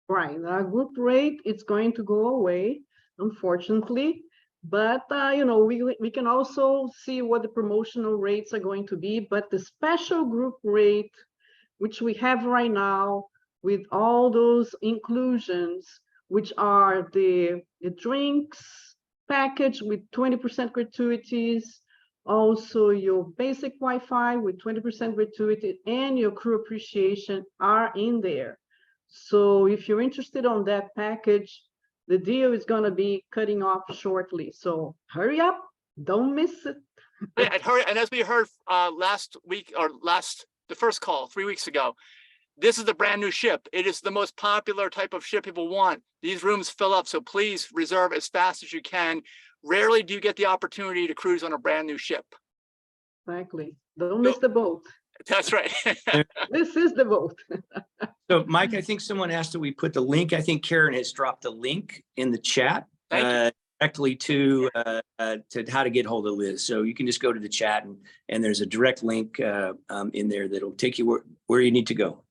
Right. Our group rate is going to go away, unfortunately. But, we can also see what the promotional rates are going to be. But the special group rate, which we have right now with all those inclusions, which are the drinks package with 20% gratuities, also your basic Wi-Fi with 20% gratuity, and your crew appreciation are in there. So if you're interested on that package, the deal is going to be cutting off shortly. So hurry up, don't miss it. And as we heard last week, or the first call 3 weeks ago, this is the brand new ship. It is the most popular type of ship people want. These rooms fill up, so please reserve as fast as you can. Rarely do you get the opportunity to cruise on a brand new ship. Exactly. Don't miss the boat. That's right. This is the boat. So Mike, I think someone asked that we put the link. I think Karen has dropped the link in the chat directly to how to get hold of Liz. So you can just go to the chat and there's a direct link in there that'll take you where you need to go.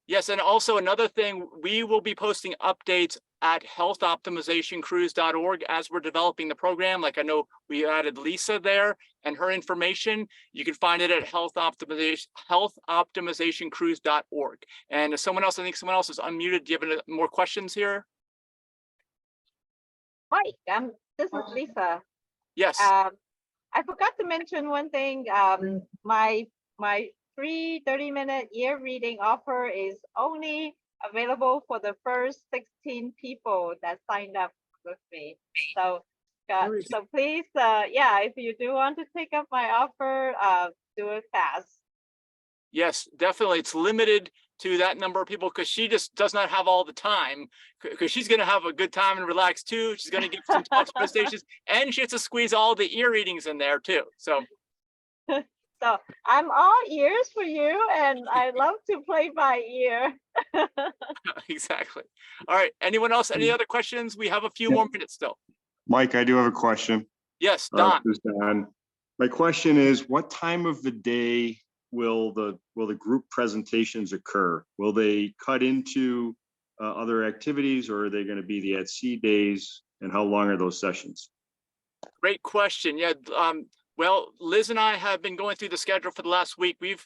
Yes, and also another thing, we will be posting updates at HEALTHSPAN.org as we're developing the program. Like I know we added Lisa there and her information. You can find it at HEALTHOptimizationcruise.org. And if someone else, I think someone else is unmuted. Do you have any more questions here? Mike, this is Lisa. Yes. I forgot to mention one thing. My free 30-minute ear reading offer is only available for the first 16 people that signed up with me. So, so please, if you do want to take up my offer, do it fast. Yes, definitely. It's limited to that number of people because she just does not have all the time, because she's going to have a good time and relax too. She's going to give some talks, presentations, and she has to squeeze all the ear readings in there too. So. So I'm all ears for you, and I love to play by ear. Exactly. All right. Anyone else? Any other questions? We have a few more minutes still. Mike, I do have a question. Yes, Don. This is Don. My question is, what time of the day will the group presentations occur? Will they cut into other activities, or are they going to be the at-sea days? And how long are those sessions? Great question. Yeah. Well, Liz and I have been going through the schedule for the last week. We're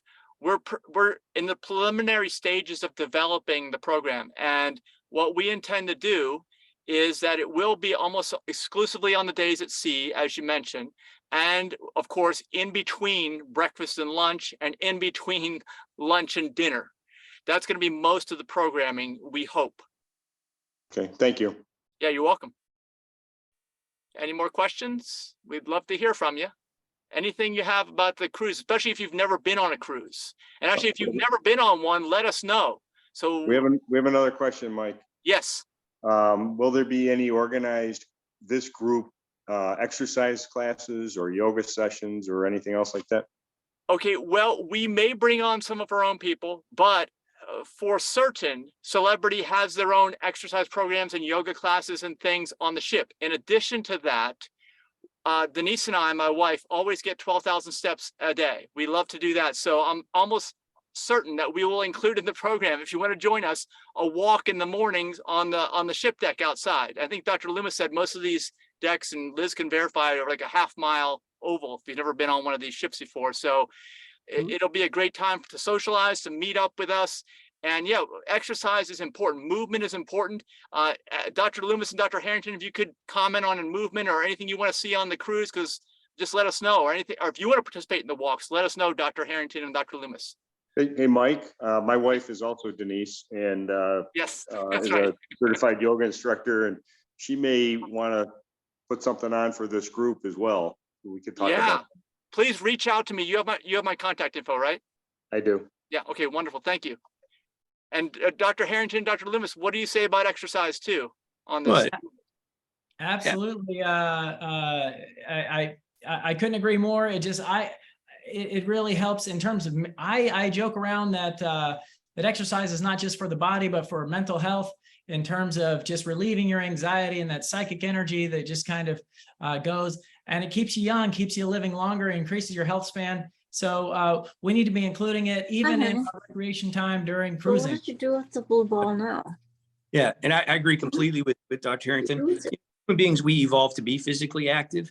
in the preliminary stages of developing the program, and what we intend to do is that it will be almost exclusively on the days at sea, as you mentioned, and of course in between breakfast and lunch, and in between lunch and dinner. That's going to be most of the programming, we hope. Okay, thank you. Yeah, you're welcome. Any more questions? We'd love to hear from you. Anything you have about the cruise, especially if you've never been on a cruise. And actually, if you've never been on one, let us know. So we have another question, Mike. Yes. Will there be any organized this group exercise classes or yoga sessions or anything else like that? Okay, well, we may bring on some of our own people, but for certain, Celebrity has their own exercise programs and yoga classes and things on the ship. In addition to that, Denise and I, my wife, always get 12,000 steps a day. We love to do that. So I'm almost certain that we will include in the program, if you want to join us, a walk in the mornings on the ship deck outside. I think Dr. Loomis said most of these decks, and Liz can verify, are like a half-mile oval if you've never been on one of these ships before. So it'll be a great time to socialize, to meet up with us. And yeah, exercise is important. Movement is important. Dr. Loomis and Dr. Harrington, if you could comment on a movement or anything you want to see on the cruise, because just let us know, or anything, or if you want to participate in the walks, let us know, Dr. Harrington and Dr. Loomis. Hey, Mike, my wife is also Denise, and yes, is a certified yoga instructor, and she may want to put something on for this group as well. We could talk about that. Please reach out to me. You have my contact info, right? I do. Yeah. Okay. Wonderful. Thank you. And Dr. Harrington, Dr. Loomis, what do you say about exercise too on this? What? Absolutely. I couldn't agree more. It really helps in terms of, I joke around that that exercise is not just for the body, but for mental health, in terms of just relieving your anxiety and that psychic energy that just kind of goes, and it keeps you young, keeps you living longer, increases your health span. So we need to be including it even in recreation time during cruising. So what did you do with the blue ball now? Yeah, and I agree completely with Dr. Harrington. Human beings, we evolved to be physically active.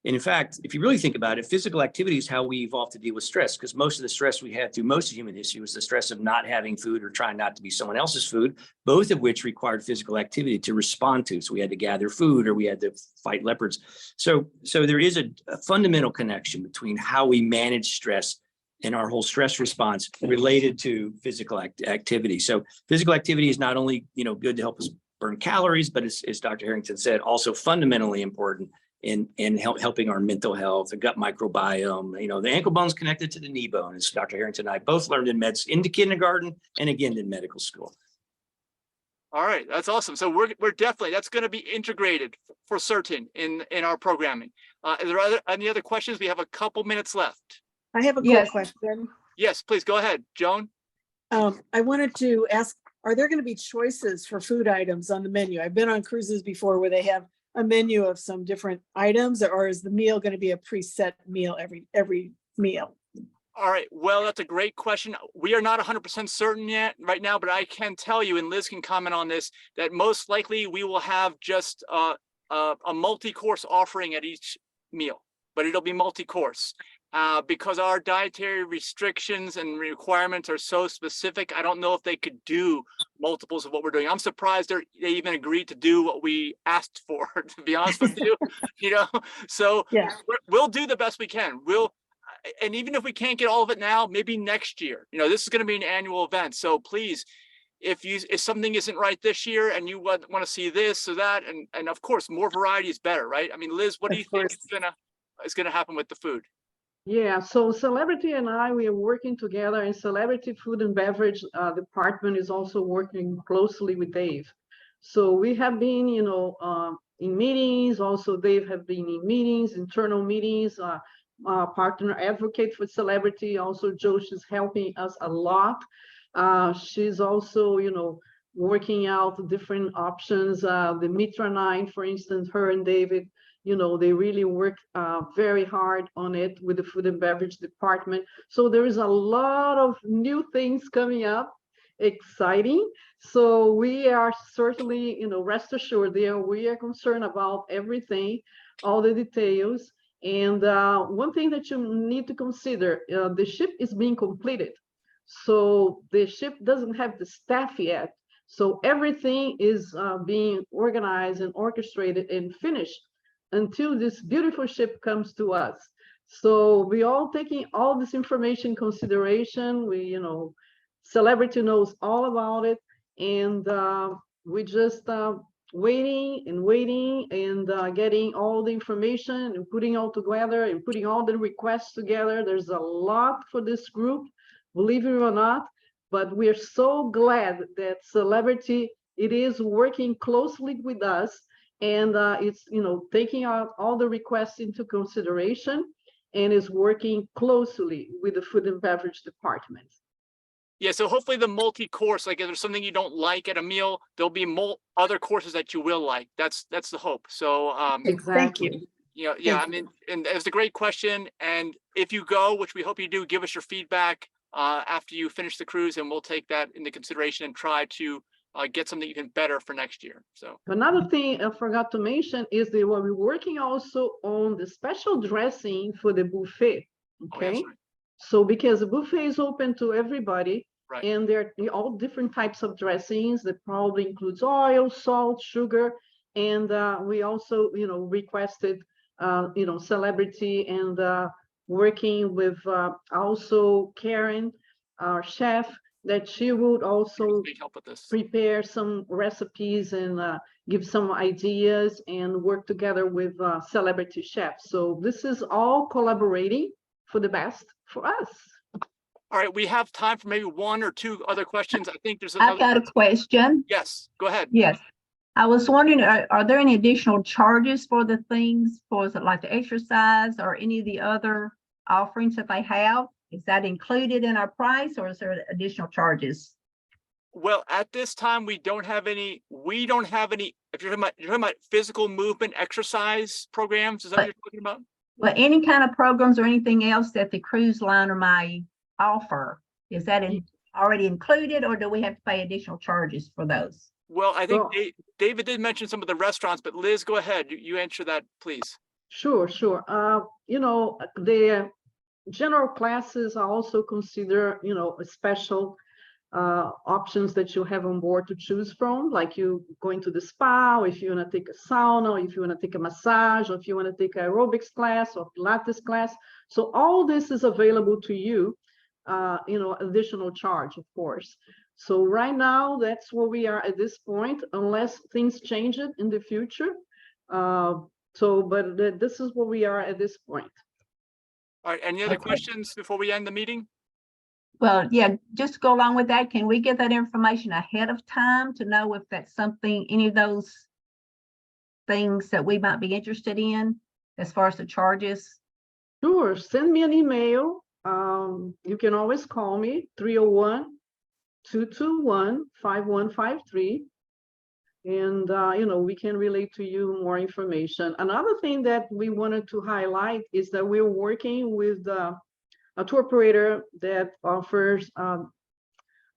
And in fact, if you really think about it, physical activity is how we evolved to deal with stress, because most of the stress we had through most of human history was the stress of not having food or trying not to be someone else's food, both of which required physical activity to respond to. So we had to gather food or we had to fight leopards. So there is a fundamental connection between how we manage stress and our whole stress response related to physical activity. So physical activity is not only good to help us burn calories, but as Dr. Harrington said, also fundamentally important in helping our mental health, the gut microbiome. The ankle bone's connected to the knee bone, as Dr. Harrington and I both learned into kindergarten and again in medical school. All right, that's awesome. So we're definitely, that's going to be integrated for certain in our programming. Is there any other questions? We have a couple minutes left. I have a quick question. Yes, please go ahead, Joan. I wanted to ask, are there going to be choices for food items on the menu? I've been on cruises before where they have a menu of some different items, or is the meal going to be a preset meal every meal? All right, well, that's a great question. We are not 100% certain yet right now, but I can tell you, and Liz can comment on this, that most likely we will have just a multi-course offering at each meal, but it'll be multi-course. Because our dietary restrictions and requirements are so specific, I don't know if they could do multiples of what we're doing. I'm surprised they even agreed to do what we asked for, to be honest with you. So Yeah. we'll do the best we can. And even if we can't get all of it now, maybe next year. This is going to be an annual event. So please, if something isn't right this year and you want to see this or that, and of course, more variety is better, right? I mean, Liz, what do you think is gonna happen with the food? Yeah, so Celebrity and we are working together, and Celebrity Food and Beverage department is also working closely with Dave. So we have been, in meetings. Also, Dave have been in meetings, internal meetings. Partner advocate for Celebrity. Also, Josh is helping us a lot. She's also, working out different options. The Mitra 9, for instance, her and David, they really work very hard on it with the food and beverage department. So there is a lot of new things coming up, exciting. So we are certainly, rest assured we are concerned about everything, all the details. And one thing that you need to consider, the ship is being completed. So the ship doesn't have the staff yet. So everything is being organized and orchestrated and finished until this beautiful ship comes to us. So we all taking all this information consideration. We, Celebrity knows all about it. And we just waiting and getting all the information and putting all together and putting all the requests together. There's a lot for this group, believe it or not, but we're so glad that Celebrity, it is working closely with us, and it's, taking out all the requests into consideration and is working closely with the food and beverage department. Yeah, so hopefully the multi-course, like if there's something you don't like at a meal, there'll be other courses that you will like. That's the hope. So Exactly. I mean, and it's a great question. And if you go, which we hope you do, give us your feedback after you finish the cruise, and we'll take that into consideration and try to get something even better for next year. So another thing I forgot to mention is that we're working also on the special dressing for the buffet. Okay. Oh, yeah, so because the buffet is open to everybody, right. And there are all different types of dressings that probably includes oil, salt, sugar. And we also, requested, Celebrity and working with also Karen, our chef, that she would also help with this. Prepare some recipes and give some ideas and work together with Celebrity chefs. So this is all collaborating for the best for us. All right, we have time for maybe one or two other questions. I think there's I've got a question. Yes, go ahead. Yes. I was wondering, are there any additional charges for the things, for like the exercise or any of the other offerings that they have? Is that included in our price, or is there additional charges? Well, at this time, we don't have any. If you're talking about physical movement exercise programs, is that what you're talking about? Well, any kind of programs or anything else that the cruise liner might offer, is that already included, or do we have to pay additional charges for those? Well, I think David did mention some of the restaurants, but Liz, go ahead. You answer that, please. Sure. The general classes are also consider, a special options that you have on board to choose from, like you going to the spa, or if you want to take a sauna, or if you want to take a massage, or if you want to take aerobics class or Pilates class. So all this is available to you, additional charge, of course. So right now, that's where we are at this point, unless things change it in the future. But this is where we are at this point. All right, any other questions before we end the meeting? Well, yeah, just to go along with that, can we get that information ahead of time to know if that's something, any of those things that we might be interested in as far as the charges? Sure, send me an email. You can always call me, 221-5153. And, we can relate to you more information. Another thing that we wanted to highlight is that we're working with a tour operator that offers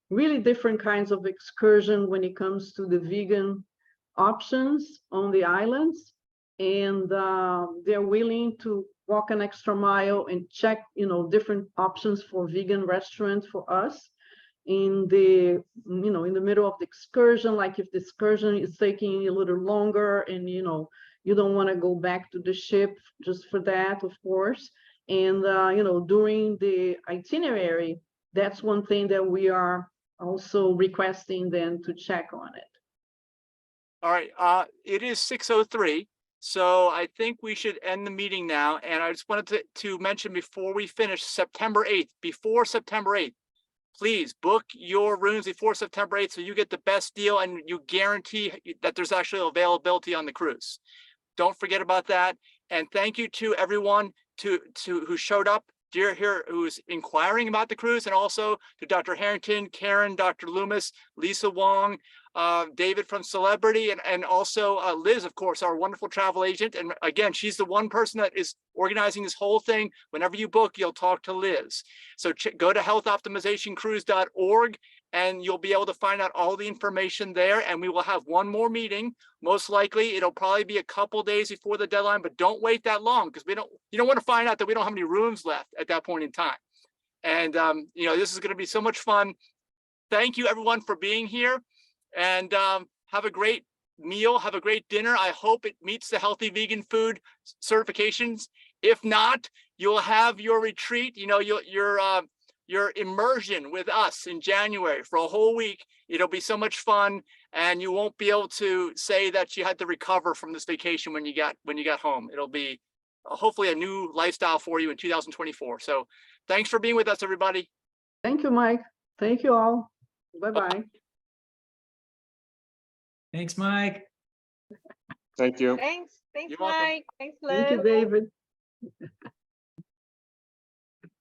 really different kinds of excursion when it comes to the vegan options on the islands. And they're willing to walk an extra mile and check, different options for vegan restaurants for us in the middle of the excursion. Like if the excursion is taking a little longer and you don't want to go back to the ship just for that, of course. And during the itinerary, that's one thing that we are also requesting them to check on it. All right, it is 6:03, so I think we should end the meeting now. And I just wanted to mention before we finish, September 8th, please book your rooms before September 8th so you get the best deal and you guarantee that there's actually availability on the cruise. Don't forget about that. And thank you to everyone who showed up here, who's inquiring about the cruise, and also to Dr. Harrington, Karen, Dr. Loomis, Lisa Wong, David from Celebrity, and also Liz, of course, our wonderful travel agent. And again, she's the one person that is organizing this whole thing. Whenever you book, you'll talk to Liz. So go to HEALTHOptimizationCruise.org and you'll be able to find out all the information there. And we will have one more meeting. Most likely, it'll probably be a couple days before the deadline, but don't wait that long because you don't want to find out that we don't have any rooms left at that point in time. And this is going to be so much fun. Thank you, everyone, for being here. And have a great meal, have a great dinner. I hope it meets the healthy vegan food certifications. If not, you'll have your retreat, your immersion with us in January for a whole week. It'll be so much fun, and you won't be able to say that you had to recover from this vacation when you got home. It'll be hopefully a new lifestyle for you in 2024. So thanks for being with us, everybody. Thank you, Mike. Thank you all. Bye-bye. Thanks, Mike. Thank you. Thanks, You're welcome. Mike. Thanks, Liz. Thank you, David.